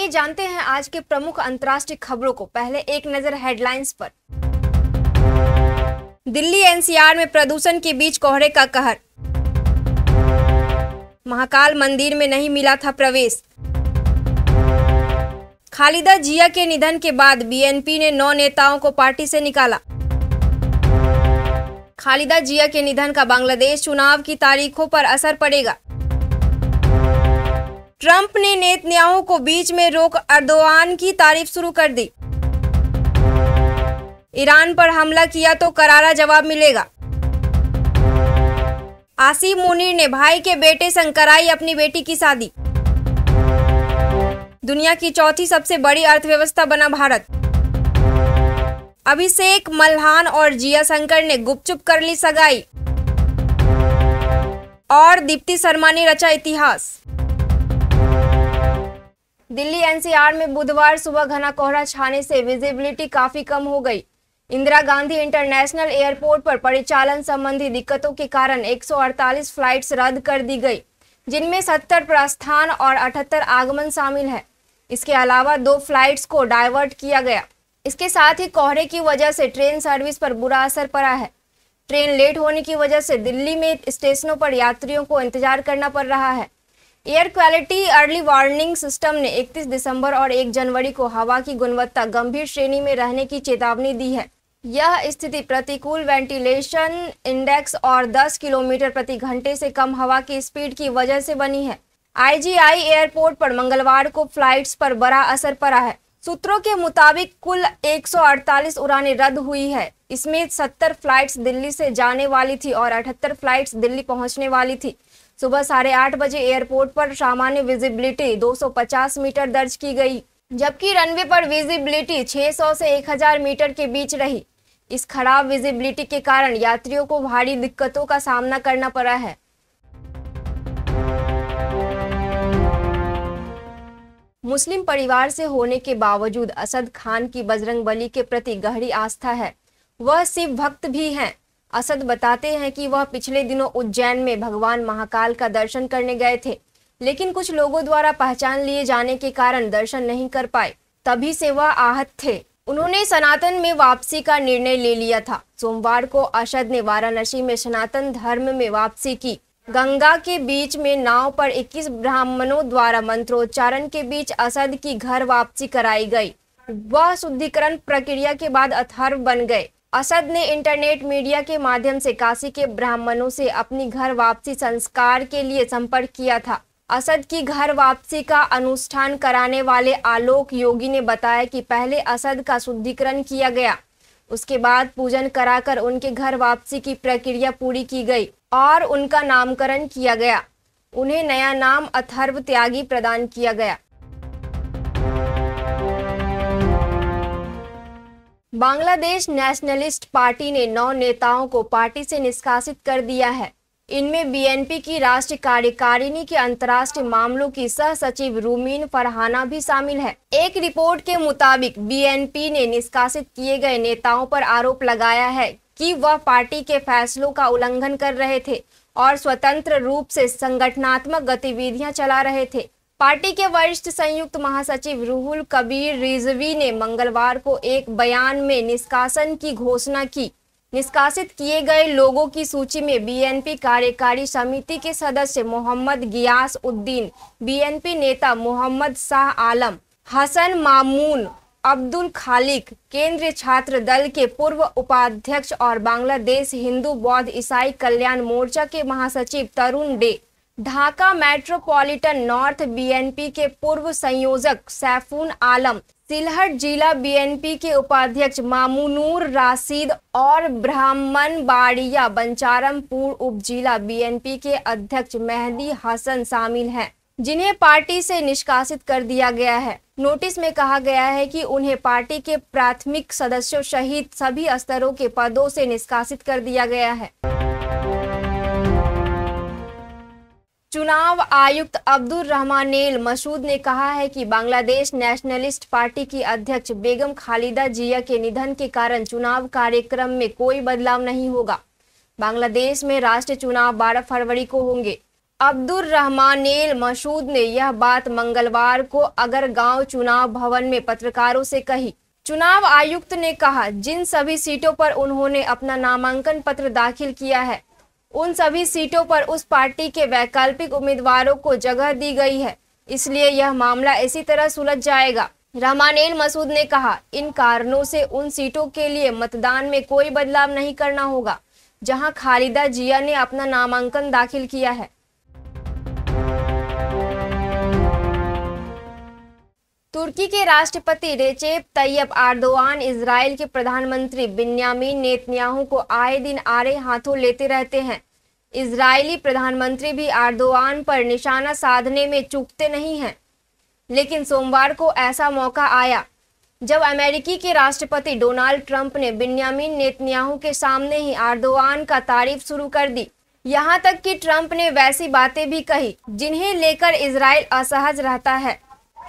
आइए जानते हैं आज के प्रमुख अंतर्राष्ट्रीय खबरों को। पहले एक नजर हेडलाइंस पर। दिल्ली एनसीआर में प्रदूषण के बीच कोहरे का कहर। महाकाल मंदिर में नहीं मिला था प्रवेश। खालिदा जिया के निधन के बाद बीएनपी ने 9 नेताओं को पार्टी से निकाला। खालिदा जिया के निधन का बांग्लादेश चुनाव की तारीखों पर असर पड़ेगा। ट्रंप ने नेतन्याहू को बीच में रोक अर्दोआन की तारीफ शुरू कर दी। ईरान पर हमला किया तो करारा जवाब मिलेगा। आसिम मुनीर ने भाई के बेटे संग कराई अपनी बेटी की शादी। दुनिया की चौथी सबसे बड़ी अर्थव्यवस्था बना भारत। अभिषेक मल्हान और जिया शंकर ने गुपचुप कर ली सगाई। और दीप्ति शर्मा ने रचा इतिहास। दिल्ली एनसीआर में बुधवार सुबह घना कोहरा छाने से विजिबिलिटी काफी कम हो गई। इंदिरा गांधी इंटरनेशनल एयरपोर्ट पर परिचालन संबंधी दिक्कतों के कारण 148 फ्लाइट्स रद्द कर दी गई, जिनमें 70 प्रस्थान और 78 आगमन शामिल है। इसके अलावा 2 फ्लाइट्स को डाइवर्ट किया गया। इसके साथ ही कोहरे की वजह से ट्रेन सर्विस पर बुरा असर पड़ा है। ट्रेन लेट होने की वजह से दिल्ली में स्टेशनों पर यात्रियों को इंतजार करना पड़ रहा है। Air quality early warning system ने 31 दिसंबर और 1 जनवरी को हवा की गुणवत्ता गंभीर श्रेणी में रहने की चेतावनी दी है। यह स्थिति प्रतिकूल वेंटिलेशन इंडेक्स और 10 किलोमीटर प्रति घंटे से कम हवा की स्पीड की वजह से बनी है। आईजीआई एयरपोर्ट पर मंगलवार को फ्लाइट्स पर बड़ा असर पड़ा है। सूत्रों के मुताबिक कुल 148 उड़ानें रद्द हुई है। इसमें 70 फ्लाइट्स दिल्ली से जाने वाली थी और 78 फ्लाइट्स दिल्ली पहुंचने वाली थी। सुबह 8:30 बजे एयरपोर्ट पर सामान्य विजिबिलिटी 250 मीटर दर्ज की गई, जबकि रनवे पर विजिबिलिटी 600 से 1000 मीटर के बीच रही। इस खराब विजिबिलिटी के कारण यात्रियों को भारी दिक्कतों का सामना करना पड़ा है। मुस्लिम परिवार से होने के बावजूद असद खान की बजरंगबली के प्रति गहरी आस्था है। वह शिव भक्त भी हैं। असद बताते हैं कि वह पिछले दिनों उज्जैन में भगवान महाकाल का दर्शन करने गए थे, लेकिन कुछ लोगों द्वारा पहचान लिए जाने के कारण दर्शन नहीं कर पाए। तभी से वह आहत थे। उन्होंने सनातन में वापसी का निर्णय ले लिया था। सोमवार को असद ने वाराणसी में सनातन धर्म में वापसी की। गंगा के बीच में नाव पर 21 ब्राह्मणों द्वारा मंत्रोच्चारण के बीच असद की घर वापसी कराई गई। वह शुद्धिकरण प्रक्रिया के बाद अथर्व बन गए। असद ने इंटरनेट मीडिया के माध्यम से काशी के ब्राह्मणों से अपनी घर वापसी संस्कार के लिए संपर्क किया था। असद की घर वापसी का अनुष्ठान कराने वाले आलोक योगी ने बताया कि पहले असद का शुद्धिकरण किया गया, उसके बाद पूजन कराकर उनके घर वापसी की प्रक्रिया पूरी की गई और उनका नामकरण किया गया। उन्हें नया नाम अथर्व त्यागी प्रदान किया गया। बांग्लादेश नेशनलिस्ट पार्टी ने 9 नेताओं को पार्टी से निष्कासित कर दिया है। इनमें बीएनपी की राष्ट्रीय कार्यकारिणी के अंतर्राष्ट्रीय मामलों की सह सचिव रूमीन फरहाना भी शामिल है। एक रिपोर्ट के मुताबिक बीएनपी ने निष्कासित किए गए नेताओं पर आरोप लगाया है कि वह पार्टी के फैसलों का उल्लंघन कर रहे थे और स्वतंत्र रूप से संगठनात्मक गतिविधियां चला रहे थे। पार्टी के वरिष्ठ संयुक्त महासचिव रूहुल कबीर रिजवी ने मंगलवार को एक बयान में निष्कासन की घोषणा की। निष्कासित किए गए लोगों की सूची में बीएनपी कार्यकारी समिति के सदस्य मोहम्मद गियास उद्दीन, बीएनपी नेता मोहम्मद शाह आलम, हसन मामून, अब्दुल खालिक, केंद्रीय छात्र दल के पूर्व उपाध्यक्ष और बांग्लादेश हिंदू बौद्ध ईसाई कल्याण मोर्चा के महासचिव Tarun De, Dhaka metropolitan north BNP के पूर्व संयोजक सैफुन आलम, सिलहट जिला बीएनपी के उपाध्यक्ष मामूनुर राशिद और ब्राह्मणबाड़िया बंचारमपुर उपजिला बीएनपी के अध्यक्ष मेहदी हसन शामिल हैं, जिन्हें पार्टी से निष्कासित कर दिया गया है। नोटिस में कहा गया है कि उन्हें पार्टी के प्राथमिक सदस्यों सहित सभी स्तरों के पदों से निष्कासित कर दिया गया है। चुनाव आयुक्त अब्दुल रहमानेल मसूद ने कहा है कि बांग्लादेश नेशनलिस्ट पार्टी की अध्यक्ष बेगम खालिदा जिया के निधन के कारण चुनाव कार्यक्रम में कोई बदलाव नहीं होगा। बांग्लादेश में राष्ट्रीय चुनाव 12 फरवरी को होंगे। अब्दुल रहमानेल मसूद ने यह बात मंगलवार को अगरगांव चुनाव भवन में पत्रकारों से कही। चुनाव आयुक्त ने कहा, जिन सभी सीटों पर उन्होंने अपना नामांकन पत्र दाखिल किया है, उन सभी सीटों पर उस पार्टी के वैकल्पिक उम्मीदवारों को जगह दी गई है, इसलिए यह मामला इसी तरह सुलझ जाएगा। रहमानेल मसूद ने कहा, इन कारणों से उन सीटों के लिए मतदान में कोई बदलाव नहीं करना होगा जहां खालिदा जिया ने अपना नामांकन दाखिल किया है। तुर्की के राष्ट्रपति रेचेप तैयब एर्दोआन इजराइल के प्रधानमंत्री बिन्यामीन नेतन्याहू को आए दिन आड़े हाथों लेते रहते हैं। इजरायली प्रधानमंत्री भी एर्दोआन पर निशाना साधने में चूकते नहीं हैं। लेकिन सोमवार को ऐसा मौका आया जब अमेरिकी के राष्ट्रपति डोनाल्ड ट्रंप ने बिन्यामीन नेतन्याहू के सामने ही एर्दोआन का तारीफ शुरू कर दी। यहां तक कि ट्रंप ने वैसी बातें भी कही जिन्हें लेकर इजराइल असहज रहता है।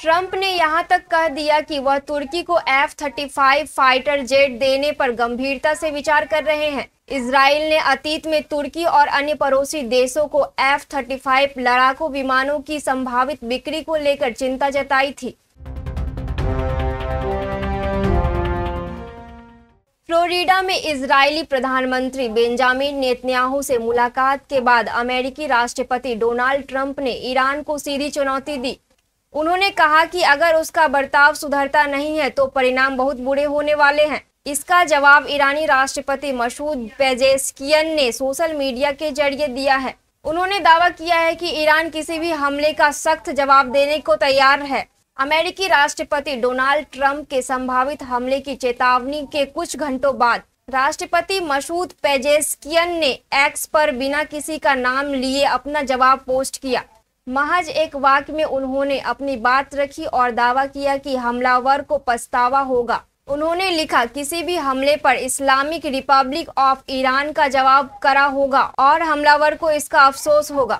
ट्रंप ने यहां तक कह दिया कि वह तुर्की को F-35 फाइटर जेट देने पर गंभीरता से विचार कर रहे हैं। इजराइल ने अतीत में तुर्की और अन्य पड़ोसी देशों को F-35 लड़ाकू विमानों की संभावित बिक्री को लेकर चिंता जताई थी। फ्लोरिडा में इजरायली प्रधानमंत्री बेंजामिन नेतन्याहू से मुलाकात के बाद अमेरिकी राष्ट्रपति डोनाल्ड ट्रंप ने ईरान को सीधी चुनौती दी। उन्होंने कहा कि अगर उसका बर्ताव सुधरता नहीं है तो परिणाम बहुत बुरे होने वाले हैं। इसका जवाब ईरानी राष्ट्रपति मसूद पेजेश्कियन ने सोशल मीडिया के जरिए दिया है। उन्होंने दावा किया है कि ईरान किसी भी हमले का सख्त जवाब देने को तैयार है। अमेरिकी राष्ट्रपति डोनाल्ड ट्रंप के संभावित हमले की चेतावनी के कुछ घंटों बाद राष्ट्रपति मसूद पेजेश्कियन ने एक्स पर बिना किसी का नाम लिए अपना जवाब पोस्ट किया। महज एक वाक्य में उन्होंने अपनी बात रखी और दावा किया कि हमलावर को पछतावा होगा। उन्होंने लिखा, किसी भी हमले पर इस्लामिक रिपब्लिक ऑफ ईरान का जवाब कड़ा होगा और हमलावर को इसका अफसोस होगा।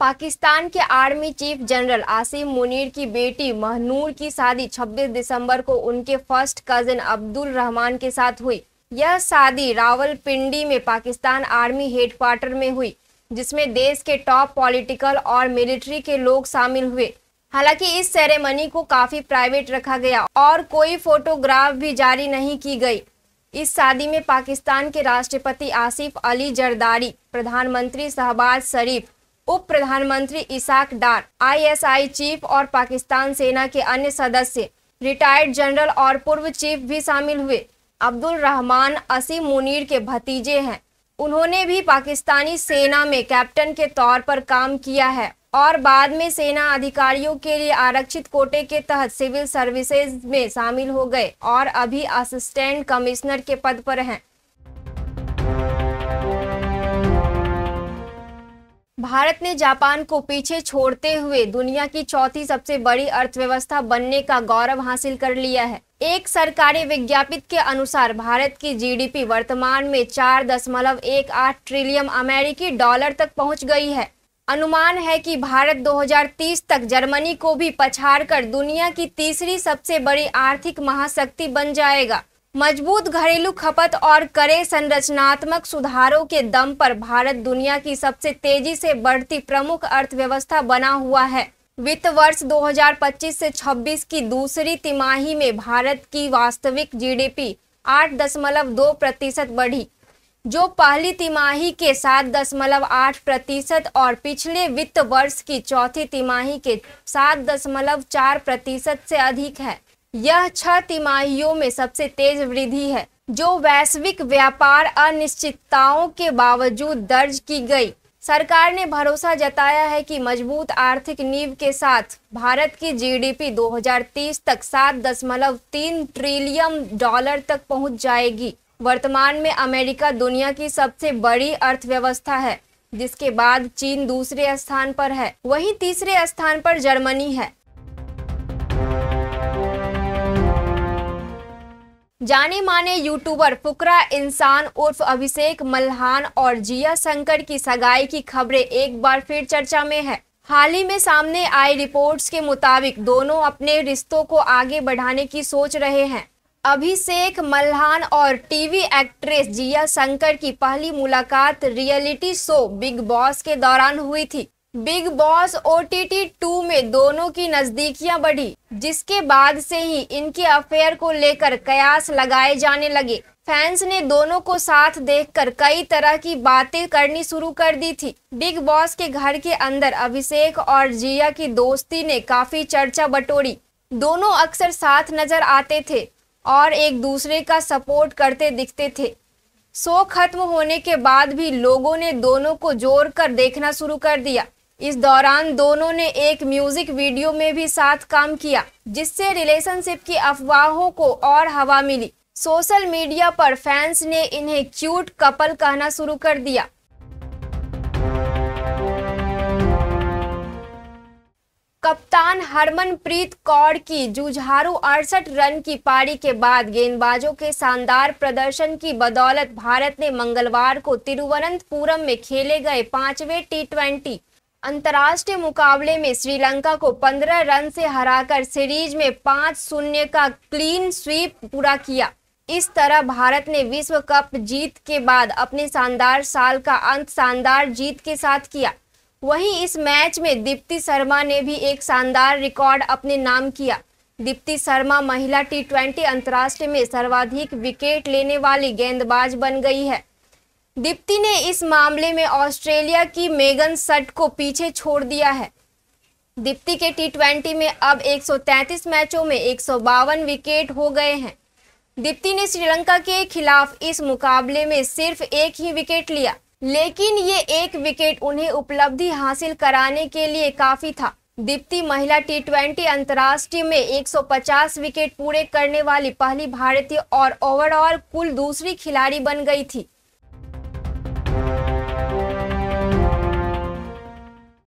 पाकिस्तान के army chief general Asim Munir की बेटी महनूर की शादी 26 दिसंबर को उनके फर्स्ट कजिन अब्दुल रहमान के साथ हुई। यह शादी रावलपिंडी में पाकिस्तान आर्मी हेडक्वार्टर में हुई, जिसमें देश के टॉप पॉलिटिकल और मिलिट्री के लोग शामिल हुए। हालांकि इस सेरेमनी को काफी प्राइवेट रखा गया और कोई फोटोग्राफ भी जारी नहीं की गई। इस शादी में पाकिस्तान के राष्ट्रपति आसिफ अली जरदारी, प्रधानमंत्री शहबाज शरीफ, उप प्रधानमंत्री इसाक डार, ISI चीफ और पाकिस्तान सेना के अन्य सदस्य, रिटायर्ड जनरल और पूर्व चीफ भी शामिल हुए। अब्दुल रहमान आसिम मुनीर के भतीजे हैं। उन्होंने भी पाकिस्तानी सेना में कैप्टन के तौर पर काम किया है और बाद में सेना अधिकारियों के लिए आरक्षित कोटे के तहत सिविल सर्विसेज में शामिल हो गए और अभी असिस्टेंट कमिश्नर के पद पर हैं। भारत ने जापान को पीछे छोड़ते हुए दुनिया की चौथी सबसे बड़ी अर्थव्यवस्था बनने का गौरव हासिल कर लिया है। एक सरकारी विज्ञप्ति के अनुसार भारत की GDP वर्तमान में 4.18 ट्रिलियन अमेरिकी डॉलर तक पहुंच गई है। अनुमान है कि भारत 2030 तक जर्मनी को भी पछाड़कर दुनिया की तीसरी सबसे बड़ी आर्थिक महाशक्ति बन जाएगा। मजबूत घरेलू खपत और कड़े संरचनात्मक सुधारों के दम पर भारत दुनिया की सबसे तेजी से बढ़ती प्रमुख अर्थव्यवस्था बना हुआ है। वित्त वर्ष 2025 से 26 की दूसरी तिमाही में भारत की वास्तविक GDP 8.2% बढ़ी, जो पहली तिमाही के 7.8% और पिछले वित्त वर्ष की चौथी तिमाही के 7.4% से अधिक है। यह 6 तिमाहियों में सबसे तेज वृद्धि है, जो वैश्विक व्यापार अनिश्चितताओं के बावजूद दर्ज की गई। सरकार ने भरोसा जताया है कि मजबूत आर्थिक नींव के साथ भारत की GDP 2030 तक 7.3 ट्रिलियन डॉलर तक पहुंच जाएगी। वर्तमान में अमेरिका दुनिया की सबसे बड़ी अर्थव्यवस्था है, जिसके बाद चीन दूसरे स्थान पर है। वहीं तीसरे स्थान पर जर्मनी है। जाने माने यूट्यूबर फुकरा इंसान उर्फ अभिषेक मल्हान और जिया शंकर की सगाई की खबरें एक बार फिर चर्चा में है। हाल ही में सामने आई रिपोर्ट्स के मुताबिक दोनों अपने रिश्तों को आगे बढ़ाने की सोच रहे हैं। अभिषेक मल्हान और टीवी एक्ट्रेस जिया शंकर की पहली मुलाकात रियलिटी शो बिग बॉस के दौरान हुई थी। बिग बॉस OTT 2 में दोनों की नजदीकियां बढ़ी, जिसके बाद से ही इनके अफेयर को लेकर कयास लगाए जाने लगे। फैंस ने दोनों को साथ देखकर कई तरह की बातें करनी शुरू कर दी थी। बिग बॉस के घर के अंदर अभिषेक और जिया की दोस्ती ने काफी चर्चा बटोरी। दोनों अक्सर साथ नजर आते थे और एक दूसरे का सपोर्ट करते दिखते थे। शो खत्म होने के बाद भी लोगों ने दोनों को जोड़ कर देखना शुरू कर दिया। इस दौरान दोनों ने एक म्यूजिक वीडियो में भी साथ काम किया, जिससे रिलेशनशिप की अफवाहों को और हवा मिली। सोशल मीडिया पर फैंस ने इन्हें क्यूट कपल कहना शुरू कर दिया। कप्तान हरमनप्रीत कौर की जुझारू 68 रन की पारी के बाद गेंदबाजों के शानदार प्रदर्शन की बदौलत भारत ने मंगलवार को तिरुवनंतपुरम में खेले गए 5वें T20 अंतर्राष्ट्रीय मुकाबले में श्रीलंका को 15 रन से हराकर सीरीज में 5-0 का क्लीन स्वीप पूरा किया। इस तरह भारत ने विश्व कप जीत के बाद अपने शानदार साल का अंत शानदार जीत के साथ किया। वहीं इस मैच में दीप्ति शर्मा ने भी एक शानदार रिकॉर्ड अपने नाम किया। दीप्ति शर्मा महिला T20 अंतर्राष्ट्रीय में सर्वाधिक विकेट लेने वाली गेंदबाज बन गई है। दीप्ति ने इस मामले में ऑस्ट्रेलिया की मेगन सट को पीछे छोड़ दिया है। दीप्ति के T20 में अब 133 मैचों में 152 विकेट हो गए हैं। दीप्ति ने श्रीलंका के खिलाफ इस मुकाबले में सिर्फ एक ही विकेट लिया, लेकिन ये एक विकेट उन्हें उपलब्धि हासिल कराने के लिए काफी था। दीप्ति महिला T20 अंतर्राष्ट्रीय में 150 विकेट पूरे करने वाली पहली भारतीय और ओवरऑल कुल दूसरी खिलाड़ी बन गई थी।